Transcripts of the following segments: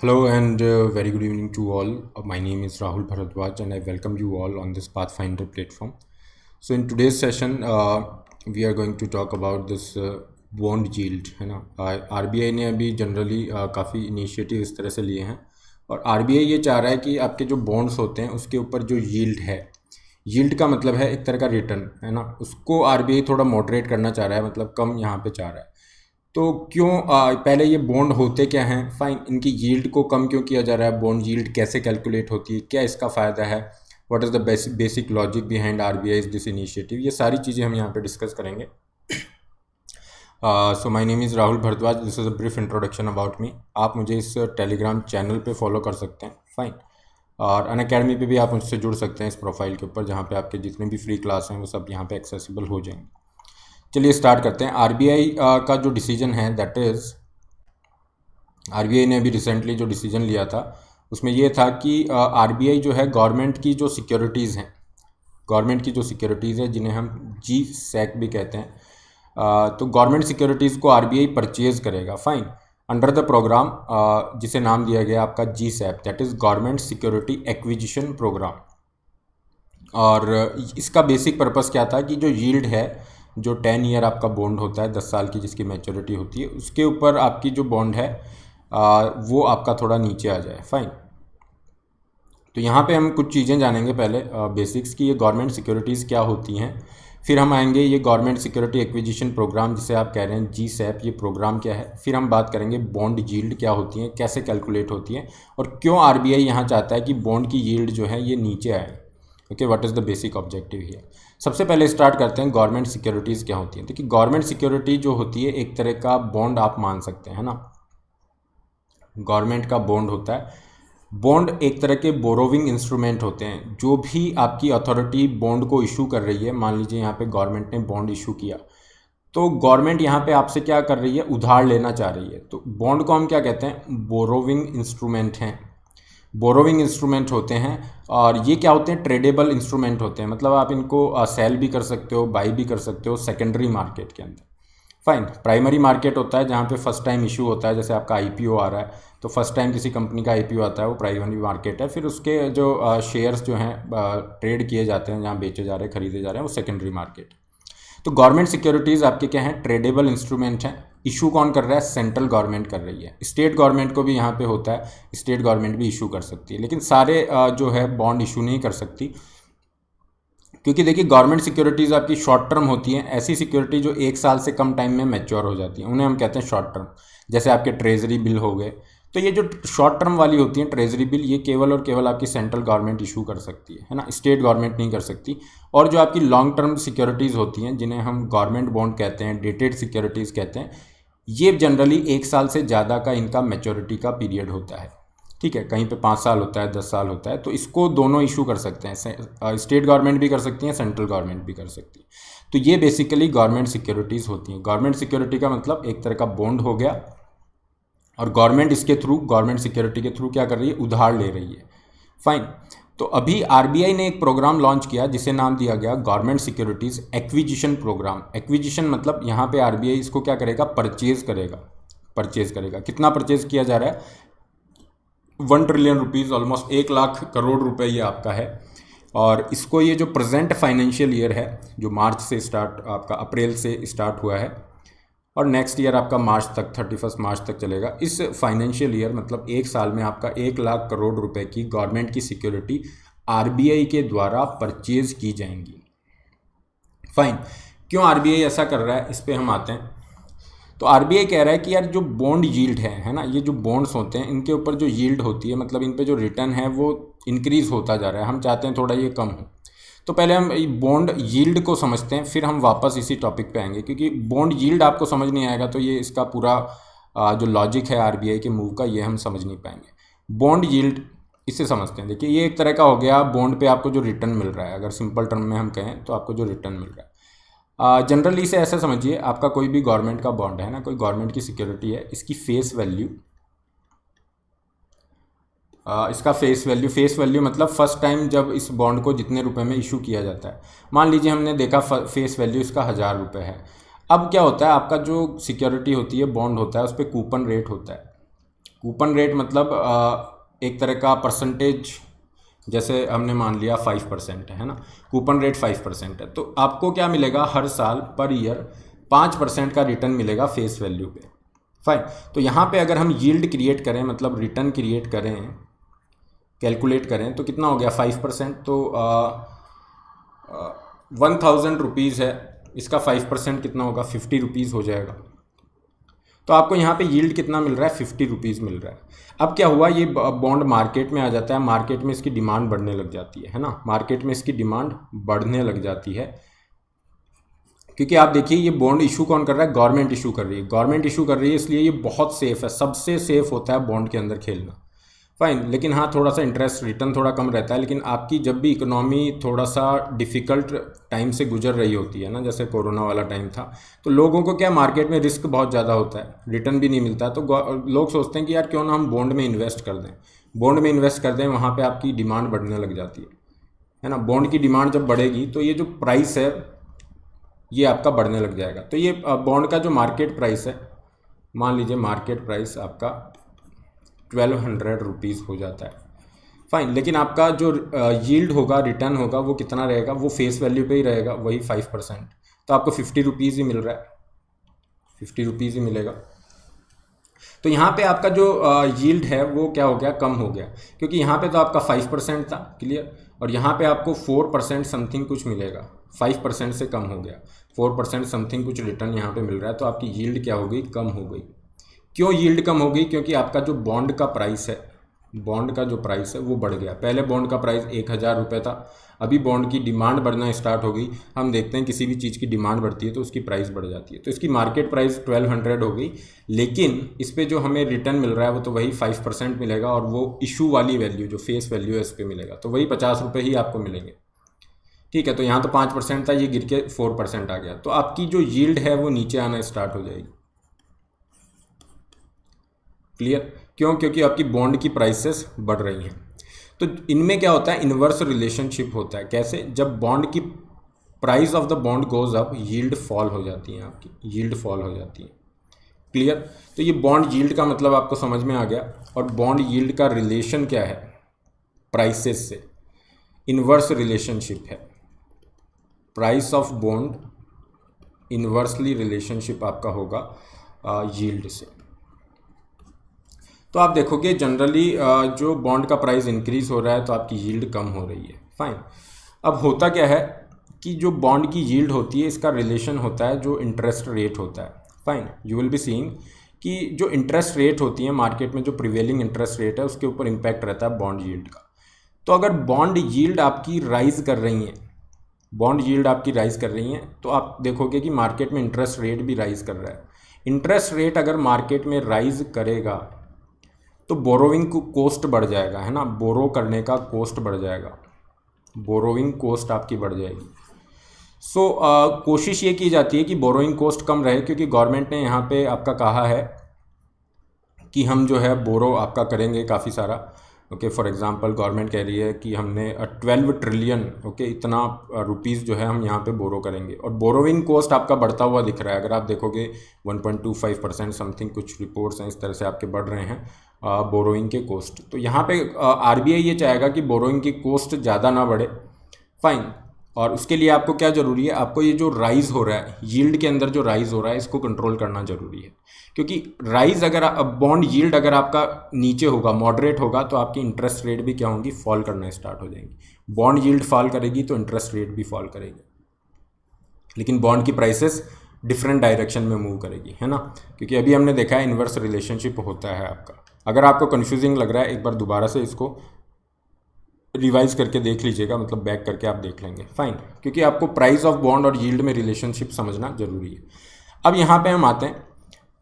Hello and very good evening to all. My name is Rahul Bharadwaj and I welcome you all on this Pathfinder platform. So in today's session, we are going to talk about this bond yield, है ना। RBI ने अभी generally काफ़ी initiative इस तरह से लिए हैं और आरबीआई ये चाह रहा है कि आपके जो बॉन्ड्स होते हैं उसके ऊपर जो यील्ड है, यील्ड का मतलब है एक तरह का रिटर्न, है ना, उसको आरबीआई थोड़ा मॉडरेट करना चाह रहा है, मतलब कम यहाँ पे चाह रहा है। तो क्यों पहले ये बॉन्ड होते क्या हैं, फाइन, इनकी यील्ड को कम क्यों किया जा रहा है, बॉन्ड यील्ड कैसे कैलकुलेट होती है, क्या इसका फ़ायदा है, what is the basic logic behind RBI this initiative, ये सारी चीज़ें हम यहाँ पे डिस्कस करेंगे। So my name is Rahul Bhardwaj, this is a brief introduction about me. आप मुझे इस टेलीग्राम चैनल पे फॉलो कर सकते हैं, फाइन, और अनअकैडमी पे भी आप मुझसे जुड़ सकते हैं इस प्रोफाइल के ऊपर, जहाँ पे आपके जितने भी फ्री क्लास हैं वो सब यहाँ पे एक्सेसिबल हो जाएंगे। चलिए स्टार्ट करते हैं। आरबीआई का जो डिसीजन है, दैट इज़ आरबीआई ने अभी रिसेंटली जो डिसीजन लिया था उसमें ये था कि आरबीआई जो है गवर्नमेंट की जो सिक्योरिटीज़ हैं, गवर्नमेंट की जो सिक्योरिटीज़ है जिन्हें हम जी सैक भी कहते हैं, तो गवर्नमेंट सिक्योरिटीज़ को आरबीआई परचेज करेगा, फाइन, अंडर द प्रोग्राम जिसे नाम दिया गया आपका G SAP, that is government security acquisition program. और इसका बेसिक पर्पस क्या था कि जो यील्ड है, जो 10 ईयर आपका बॉन्ड होता है, 10 साल की जिसकी मैच्योरिटी होती है, उसके ऊपर आपकी जो बॉन्ड है वो आपका थोड़ा नीचे आ जाए, फाइन। तो यहाँ पे हम कुछ चीज़ें जानेंगे, पहले बेसिक्स की ये गवर्नमेंट सिक्योरिटीज़ क्या होती हैं, फिर हम आएंगे ये गवर्नमेंट सिक्योरिटी एक्विजिशन प्रोग्राम जिसे आप कह रहे हैं जी सैप, ये प्रोग्राम क्या है, फिर हम बात करेंगे बॉन्ड यील्ड क्या होती है, कैसे कैलकुलेट होती है, और क्यों आरबीआई यहाँ चाहता है कि बॉन्ड की यील्ड जो है ये नीचे आए। Okay, what is the basic objective here. सबसे पहले स्टार्ट करते हैं गवर्नमेंट सिक्योरिटीज़ क्या होती है। देखिए, गवर्नमेंट सिक्योरिटी जो होती है एक तरह का बॉन्ड आप मान सकते हैं ना, गवर्नमेंट का बॉन्ड होता है। बॉन्ड एक तरह के बोरोविंग इंस्ट्रूमेंट होते हैं। जो भी आपकी अथॉरिटी बॉन्ड को इशू कर रही है, मान लीजिए यहाँ पे गवर्नमेंट ने बॉन्ड इशू किया, तो गवर्नमेंट यहाँ पे आपसे क्या कर रही है, उधार लेना चाह रही है। तो बॉन्ड को हम क्या कहते हैं, बोरोविंग इंस्ट्रूमेंट हैं, बोरोविंग इंस्ट्रूमेंट होते हैं। और ये क्या होते हैं, ट्रेडेबल इंस्ट्रूमेंट होते हैं, मतलब आप इनको सेल भी कर सकते हो, बाई भी कर सकते हो सेकेंडरी मार्केट के अंदर, फाइन। प्राइमरी मार्केट होता है जहाँ पे फर्स्ट टाइम इशू होता है, जैसे आपका आईपीओ आ रहा है, तो फर्स्ट टाइम किसी कंपनी का आईपीओ आता है, वो प्राइमरी मार्केट है। फिर उसके जो शेयर्स जो हैं ट्रेड किए जाते हैं, जहाँ बेचे जा रहे हैं, खरीदे जा रहे हैं, वो सेकेंडरी मार्केट। तो गवर्नमेंट सिक्योरिटीज़ आपके क्या हैं, ट्रेडेबल इंस्ट्रूमेंट हैं। इशू कौन कर रहा है, सेंट्रल गवर्नमेंट कर रही है। स्टेट गवर्नमेंट को भी यहाँ पे होता है, स्टेट गवर्नमेंट भी इशू कर सकती है, लेकिन सारे जो है बॉन्ड इशू नहीं कर सकती, क्योंकि देखिए गवर्नमेंट सिक्योरिटीज़ आपकी शॉर्ट टर्म होती हैं। ऐसी सिक्योरिटी जो 1 साल से कम टाइम में मैच्योर हो जाती हैं, उन्हें हम कहते हैं शॉर्ट टर्म। जैसे आपके ट्रेजरी बिल हो गए, तो ये जो शॉर्ट टर्म वाली होती हैं ट्रेजरी बिल, ये केवल और केवल आपकी सेंट्रल गवर्नमेंट इशू कर सकती है ना, स्टेट गवर्नमेंट नहीं कर सकती। और जो आपकी लॉन्ग टर्म सिक्योरिटीज़ होती हैं, जिन्हें हम गवर्नमेंट बॉन्ड कहते हैं, डेटेड सिक्योरिटीज़ कहते हैं, ये जनरली 1 साल से ज़्यादा का इनका मैच्योरिटी का पीरियड होता है, ठीक है। कहीं पे 5 साल होता है, 10 साल होता है, तो इसको दोनों इशू कर सकते हैं, स्टेट गवर्नमेंट भी कर सकती हैं, सेंट्रल गवर्नमेंट भी कर सकती है। तो ये बेसिकली गवर्नमेंट सिक्योरिटीज़ होती हैं। गवर्नमेंट सिक्योरिटी का मतलब एक तरह का बॉन्ड हो गया, और गवर्नमेंट इसके थ्रू, गवर्नमेंट सिक्योरिटी के थ्रू क्या कर रही है, उधार ले रही है, फाइन। तो अभी आरबीआई ने एक प्रोग्राम लॉन्च किया जिसे नाम दिया गया government securities acquisition programme. Acquisition मतलब यहाँ पे आरबीआई इसको क्या करेगा, परचेज करेगा। परचेज करेगा, कितना परचेज किया जा रहा है, 1 trillion rupees, almost 1 lakh crore रुपए ये आपका है। और इसको, ये जो प्रेजेंट फाइनेंशियल ईयर है, जो मार्च से स्टार्ट, आपका अप्रैल से स्टार्ट हुआ है और नेक्स्ट ईयर आपका मार्च तक, 31 मार्च तक चलेगा, इस फाइनेंशियल ईयर मतलब 1 साल में आपका 1 लाख करोड़ रुपए की गवर्नमेंट की सिक्योरिटी आरबीआई के द्वारा परचेज की जाएंगी, फाइन। क्यों आरबीआई ऐसा कर रहा है, इस पर हम आते हैं। तो आरबीआई कह रहा है कि यार जो बॉन्ड यील्ड है ना, ये जो बॉन्ड्स होते हैं इनके ऊपर जो यील्ड होती है, मतलब इन पे जो रिटर्न है वो इंक्रीज होता जा रहा है, हम चाहते हैं थोड़ा ये कम हो। तो पहले हम बॉन्ड यील्ड को समझते हैं, फिर हम वापस इसी टॉपिक पे आएंगे, क्योंकि बॉन्ड यील्ड आपको समझ नहीं आएगा तो ये इसका पूरा जो लॉजिक है आरबीआई के मूव का, ये हम समझ नहीं पाएंगे। बॉन्ड यील्ड, इसे समझते हैं। देखिए, ये एक तरह का हो गया बॉन्ड पे आपको जो रिटर्न मिल रहा है, अगर सिंपल टर्म में हम कहें तो आपको जो रिटर्न मिल रहा है। जनरली इसे ऐसा समझिए, आपका कोई भी गवर्नमेंट का बॉन्ड है ना, कोई गवर्नमेंट की सिक्योरिटी है, इसकी फेस वैल्यू, इसका फेस वैल्यू मतलब फर्स्ट टाइम जब इस बॉन्ड को जितने रुपए में इशू किया जाता है, मान लीजिए हमने देखा फेस वैल्यू इसका 1000 रुपये है। अब क्या होता है, आपका जो सिक्योरिटी होती है, बॉन्ड होता है, उस पर कूपन रेट होता है। कूपन रेट मतलब एक तरह का परसेंटेज, जैसे हमने मान लिया 5% है ना, कूपन रेट 5% है, तो आपको क्या मिलेगा हर साल पर ईयर 5% का रिटर्न मिलेगा फेस वैल्यू पे। फाइन, तो यहाँ पे अगर हम यील्ड क्रिएट करें, मतलब रिटर्न क्रिएट करें, कैलकुलेट करें, तो कितना हो गया 5%, तो 1000 रुपीज़ है, इसका 5% कितना होगा 50 रुपीज़ हो जाएगा। तो आपको यहाँ पे यील्ड कितना मिल रहा है 50 रुपीज़ मिल रहा है। अब क्या हुआ, ये बॉन्ड मार्केट में आ जाता है, मार्केट में इसकी डिमांड बढ़ने लग जाती है ना, मार्केट में इसकी डिमांड बढ़ने लग जाती है, क्योंकि आप देखिए ये बॉन्ड इशू कौन कर रहा है, गवर्नमेंट इशू कर रही है, गवर्नमेंट इशू कर रही है, इसलिए ये बहुत सेफ है, सबसे सेफ होता है बॉन्ड के अंदर खेलना। फाइन, लेकिन हाँ थोड़ा सा इंटरेस्ट रिटर्न थोड़ा कम रहता है, लेकिन आपकी जब भी इकोनॉमी थोड़ा सा डिफ़िकल्ट टाइम से गुजर रही होती है ना, जैसे कोरोना वाला टाइम था, तो लोगों को क्या मार्केट में रिस्क बहुत ज़्यादा होता है, रिटर्न भी नहीं मिलता, तो लोग सोचते हैं कि यार क्यों ना हम बॉन्ड में इन्वेस्ट कर दें, बॉन्ड में इन्वेस्ट कर दें, वहाँ पर आपकी डिमांड बढ़ने लग जाती है ना। बॉन्ड की डिमांड जब बढ़ेगी तो ये जो प्राइस है ये आपका बढ़ने लग जाएगा। तो ये बॉन्ड का जो मार्केट प्राइस है, मान लीजिए मार्केट प्राइस आपका 1200 रुपीज़ हो जाता है। फाइन, लेकिन आपका जो यील्ड होगा, रिटर्न होगा, वो कितना रहेगा, वो फेस वैल्यू पे ही रहेगा, वही 5%, तो आपको 50 रुपीज़ ही मिल रहा है, 50 रुपीज़ ही मिलेगा। तो यहाँ पे आपका जो यील्ड है वो क्या हो गया, कम हो गया, क्योंकि यहाँ पे तो आपका 5% था, क्लियर, और यहाँ पे आपको 4% समथिंग कुछ मिलेगा, 5% से कम हो गया, 4% समथिंग कुछ रिटर्न यहाँ पे मिल रहा है, तो आपकी यील्ड क्या हो गई, कम हो गई। क्यों यील्ड कम हो गई, क्योंकि आपका जो बॉन्ड का प्राइस है, बॉन्ड का जो प्राइस है वो बढ़ गया। पहले बॉन्ड का प्राइस 1000 रुपये था, अभी बॉन्ड की डिमांड बढ़ना स्टार्ट हो गई। हम देखते हैं किसी भी चीज़ की डिमांड बढ़ती है तो उसकी प्राइस बढ़ जाती है, तो इसकी मार्केट प्राइस 1200 हो गई, लेकिन इस पर जो हमें रिटर्न मिल रहा है वो तो वही 5% मिलेगा, और वो इशू वाली वैल्यू जो फेस वैल्यू है इस पर मिलेगा, तो वही 50 रुपये ही आपको मिलेंगे। ठीक है, तो यहाँ तो 5% था, ये गिर के 4% आ गया, तो आपकी जो यील्ड है वो नीचे आना स्टार्ट हो जाएगी। क्लियर, क्यों, क्योंकि आपकी बॉन्ड की प्राइसेस बढ़ रही हैं। तो इनमें क्या होता है, इन्वर्स रिलेशनशिप होता है। कैसे, जब बॉन्ड की price of the bond goes up, yield fall हो जाती है, आपकी यील्ड फॉल हो जाती है। क्लियर, तो ये बॉन्ड यील्ड का मतलब आपको समझ में आ गया, और बॉन्ड यील्ड का रिलेशन क्या है प्राइसेस से, इन्वर्स रिलेशनशिप है, price of bond inversely relationship आपका होगा यील्ड से। तो आप देखोगे जनरली जो बॉन्ड का प्राइस इंक्रीज़ हो रहा है तो आपकी यील्ड कम हो रही है। फाइन, अब होता क्या है कि जो बॉन्ड की यील्ड होती है इसका रिलेशन होता है जो इंटरेस्ट रेट होता है। Fine, you will be seeing कि जो इंटरेस्ट रेट होती है मार्केट में, जो प्रिवेलिंग इंटरेस्ट रेट है उसके ऊपर इम्पैक्ट रहता है बॉन्ड यील्ड का। तो अगर बॉन्ड यील्ड आपकी राइज़ कर रही है, बॉन्ड यील्ड आपकी राइज़ कर रही हैं, तो आप देखोगे कि मार्केट में इंटरेस्ट रेट भी राइज़ कर रहा है। इंटरेस्ट रेट अगर मार्केट में राइज़ करेगा तो बोरोइंग कोस्ट बढ़ जाएगा, है ना, बोरो करने का कोस्ट बढ़ जाएगा, बोरोइंग कोस्ट आपकी बढ़ जाएगी। सो कोशिश ये की जाती है कि बोरोइंग कोस्ट कम रहे, क्योंकि गवर्नमेंट ने यहाँ पे आपका कहा है कि हम जो है बोरो आपका करेंगे काफ़ी सारा। ओके, फॉर एग्जांपल गवर्नमेंट कह रही है कि हमने 12 ट्रिलियन ओके इतना रुपीज़ जो है हम यहाँ पे बोरो करेंगे, और बोरोइंग कॉस्ट आपका बढ़ता हुआ दिख रहा है। अगर आप देखोगे 1.25% समथिंग कुछ रिपोर्ट्स हैं इस तरह से आपके बढ़ रहे हैं बोरोइंग के कोस्ट। तो यहाँ पे आरबीआई ये चाहेगा कि बोरोइंग की कोस्ट ज़्यादा ना बढ़े। फाइन, और उसके लिए आपको क्या ज़रूरी है, आपको ये जो राइज़ हो रहा है यील्ड के अंदर, जो राइज़ हो रहा है इसको कंट्रोल करना ज़रूरी है, क्योंकि राइज़ अगर बॉन्ड यील्ड अगर आपका नीचे होगा, मॉडरेट होगा, तो आपकी इंटरेस्ट रेट भी क्या होंगी, फॉल करना स्टार्ट हो जाएंगी। बॉन्ड यील्ड फॉल करेगी तो इंटरेस्ट रेट भी फॉल करेगी, लेकिन बॉन्ड की प्राइसेस डिफरेंट डायरेक्शन में मूव करेगी, है ना, क्योंकि अभी हमने देखा है इन्वर्स रिलेशनशिप होता है आपका। अगर आपको कन्फ्यूजिंग लग रहा है एक बार दोबारा से इसको रिवाइज करके देख लीजिएगा, मतलब बैक करके आप देख लेंगे। फाइन, क्योंकि आपको प्राइस ऑफ बॉन्ड और यील्ड में रिलेशनशिप समझना जरूरी है। अब यहाँ पे हम आते हैं,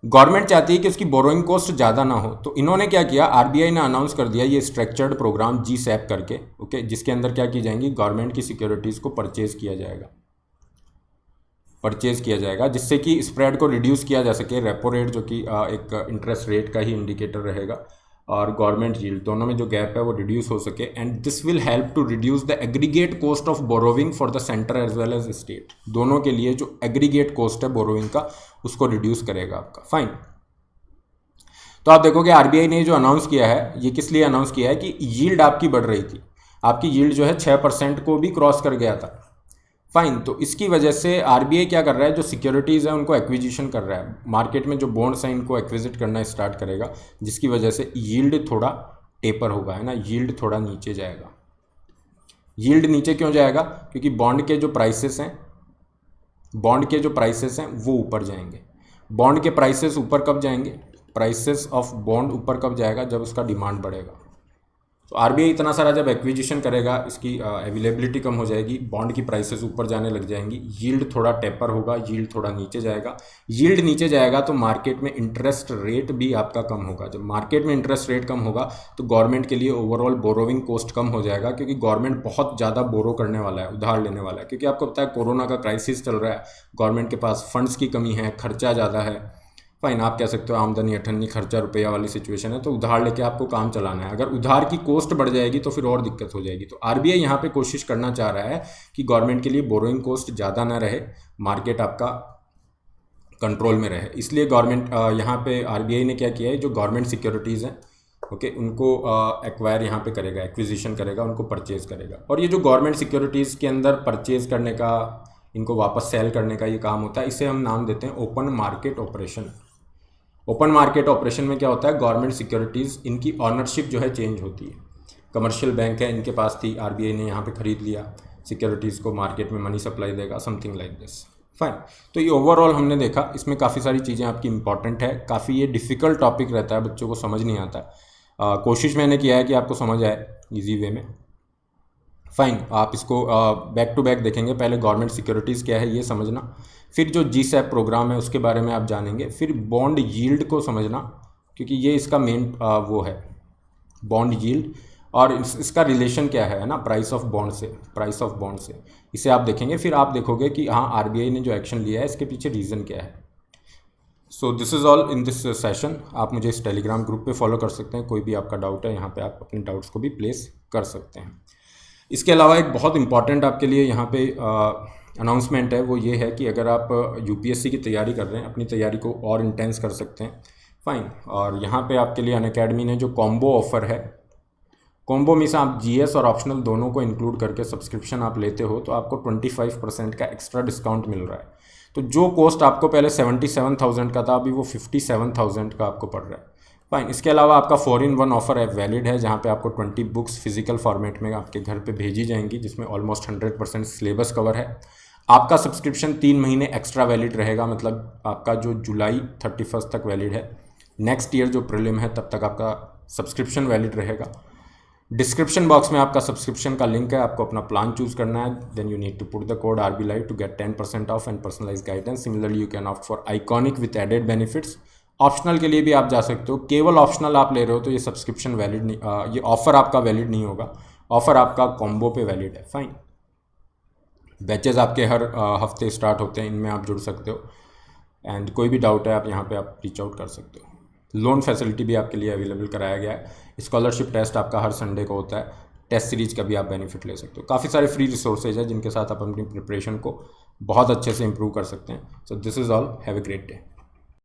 गवर्नमेंट चाहती है कि उसकी बोरोइंग कॉस्ट ज़्यादा ना हो, तो इन्होंने क्या किया, आरबीआई ने अनाउंस कर दिया ये स्ट्रक्चर्ड प्रोग्राम GSAP करके, ओके, जिसके अंदर क्या की जाएंगी, गवर्नमेंट की सिक्योरिटीज़ को परचेज किया जाएगा, जिससे कि स्प्रेड को रिड्यूस किया जा सके। रेपो रेट जो कि एक इंटरेस्ट रेट का ही इंडिकेटर रहेगा, और गवर्नमेंट यील्ड, दोनों में जो गैप है वो रिड्यूस हो सके, and this will help to reduce the aggregate cost of borrowing for the centre as well as state. दोनों के लिए जो एग्रीगेट कॉस्ट है बोरोविंग का उसको रिड्यूस करेगा आपका। फाइन, तो आप देखोगे आरबीआई ने जो अनाउंस किया है, ये किस लिए अनाउंस किया है कि यील्ड आपकी बढ़ रही थी, आपकी यील्ड जो है 6% को भी क्रॉस कर गया था। फाइन, तो इसकी वजह से आरबीआई क्या कर रहा है, जो सिक्योरिटीज़ है उनको एक्विजिशन कर रहा है, मार्केट में जो बॉन्ड्स हैं इनको एक्विजिट करना स्टार्ट करेगा, जिसकी वजह से यील्ड थोड़ा टेपर होगा, है ना, यील्ड थोड़ा नीचे जाएगा। यील्ड नीचे क्यों जाएगा, क्योंकि बॉन्ड के जो प्राइसेस हैं वो ऊपर जाएंगे। बॉन्ड के प्राइसेस ऊपर कब जाएंगे, प्राइसेस ऑफ बॉन्ड ऊपर कब जाएगा, जब उसका डिमांड बढ़ेगा। तो आरबीआई इतना सारा जब एक्विजिशन करेगा, इसकी अवेलेबिलिटी कम हो जाएगी, बॉन्ड की प्राइसेस ऊपर जाने लग जाएंगी, यील्ड थोड़ा टेपर होगा, यील्ड थोड़ा नीचे जाएगा। यील्ड नीचे जाएगा तो मार्केट में इंटरेस्ट रेट भी आपका कम होगा। जब मार्केट में इंटरेस्ट रेट कम होगा तो गवर्नमेंट के लिए ओवरऑल बोरोविंग कॉस्ट कम हो जाएगा, क्योंकि गवर्नमेंट बहुत ज़्यादा बोरो करने वाला है, उधार लेने वाला है, क्योंकि आपको पता है कोरोना का क्राइसिस चल रहा है, गवर्नमेंट के पास फंड्स की कमी है, खर्चा ज़्यादा है। फाइन, आप कह सकते हो आमदनी अठन्नी खर्चा रुपया वाली सिचुएशन है, तो उधार लेके आपको काम चलाना है। अगर उधार की कॉस्ट बढ़ जाएगी तो फिर और दिक्कत हो जाएगी। तो आरबीआई यहाँ पे कोशिश करना चाह रहा है कि गवर्नमेंट के लिए बोरोइंग कॉस्ट ज़्यादा ना रहे, मार्केट आपका कंट्रोल में रहे। इसलिए गवर्नमेंट यहाँ पे आरबीआई ने क्या किया है, जो गवर्नमेंट सिक्योरिटीज़ हैं ओके उनको एक्वायर यहाँ पे करेगा, एक्विजिशन करेगा, उनको परचेज करेगा। और ये जो गवर्नमेंट सिक्योरिटीज़ के अंदर परचेज करने का, इनको वापस सेल करने का ये काम होता है, इसे हम नाम देते हैं open market operation. Open market operation में क्या होता है, गवर्नमेंट सिक्योरिटीज़ इनकी ऑनरशिप जो है चेंज होती है। कमर्शियल बैंक है, इनके पास थी, आरबीआई ने यहाँ पे खरीद लिया, सिक्योरिटीज़ को मार्केट में मनी सप्लाई देगा, समथिंग लाइक दिस। फाइन, तो ये ओवरऑल हमने देखा, इसमें काफ़ी सारी चीज़ें आपकी इंपॉर्टेंट है, काफ़ी ये डिफ़िकल्ट टॉपिक रहता है, बच्चों को समझ नहीं आता। कोशिश मैंने किया है कि आपको समझ आए ईजी वे में। फाइन, आप इसको बैक टू बैक देखेंगे, पहले गवर्नमेंट सिक्योरिटीज़ क्या है ये समझना, फिर जो जीसैप प्रोग्राम है उसके बारे में आप जानेंगे, फिर बॉन्ड यील्ड को समझना, क्योंकि ये इसका मेन वो है बॉन्ड यील्ड, और इसका रिलेशन क्या है ना, प्राइस ऑफ बॉन्ड से, इसे आप देखेंगे। फिर आप देखोगे कि हाँ आरबीआई ने जो एक्शन लिया है इसके पीछे रीज़न क्या है। So this is all in this session. आप मुझे इस टेलीग्राम ग्रुप पे फॉलो कर सकते हैं, कोई भी आपका डाउट है यहाँ पे आप अपने डाउट्स को भी प्लेस कर सकते हैं। इसके अलावा एक बहुत इंपॉर्टेंट आपके लिए यहाँ पे अनाउंसमेंट है, वो ये है कि अगर आप यूपीएससी की तैयारी कर रहे हैं, अपनी तैयारी को और इंटेंस कर सकते हैं। फाइन, और यहाँ पे आपके लिए अनअकैडमी ने जो कॉम्बो ऑफ़र है, कॉम्बो में से आप जीएस और ऑप्शनल दोनों को इंक्लूड करके सब्सक्रिप्शन आप लेते हो तो आपको 25% का एक्स्ट्रा डिस्काउंट मिल रहा है। तो जो कॉस्ट आपको पहले 77,000 का था, अभी वो 57,000 का आपको पड़ रहा है। फाइन, इसके अलावा आपका 4-in-1 ऑफर है, वैलिड है, जहाँ पे आपको 20 बुक्स फिजिकल फॉर्मेट में आपके घर पे भेजी जाएंगी, जिसमें ऑलमोस्ट 100% सिलेबस कवर है। आपका सब्सक्रिप्शन 3 महीने एक्स्ट्रा वैलिड रहेगा, मतलब आपका जो जुलाई 31 तक वैलिड है, नेक्स्ट ईयर जो प्रीलिम है तब तक आपका सब्सक्रिप्शन वैलिड रहेगा। डिस्क्रिप्शन बॉक्स में आपका सब्सक्रिप्शन का लिंक है, आपको अपना प्लान चूज करना है, then you need to put the code RBLive to get 10% off and personalise guidance. Similarly you can opt for iconic with added benefits. Optional के लिए भी आप जा सकते हो, केवल ऑप्शनल आप ले रहे हो तो ये सब्सक्रिप्शन वैलिड नहीं, ये ऑफर आपका वैलिड नहीं होगा, ऑफर आपका कॉम्बो पे वैलिड है। फाइन, बैचेज आपके हर हफ्ते स्टार्ट होते हैं, इनमें आप जुड़ सकते हो, एंड कोई भी डाउट है आप यहाँ पे आप रीच आउट कर सकते हो। लोन फैसिलिटी भी आपके लिए अवेलेबल कराया गया है। स्कॉलरशिप टेस्ट आपका हर संडे को होता है, टेस्ट सीरीज का भी आप बेनिफिट ले सकते हो। काफ़ी सारे फ्री रिसोर्सेज है जिनके साथ आप अपनी प्रिपरेशन को बहुत अच्छे से इंप्रूव कर सकते हैं। So this is all, have a great day.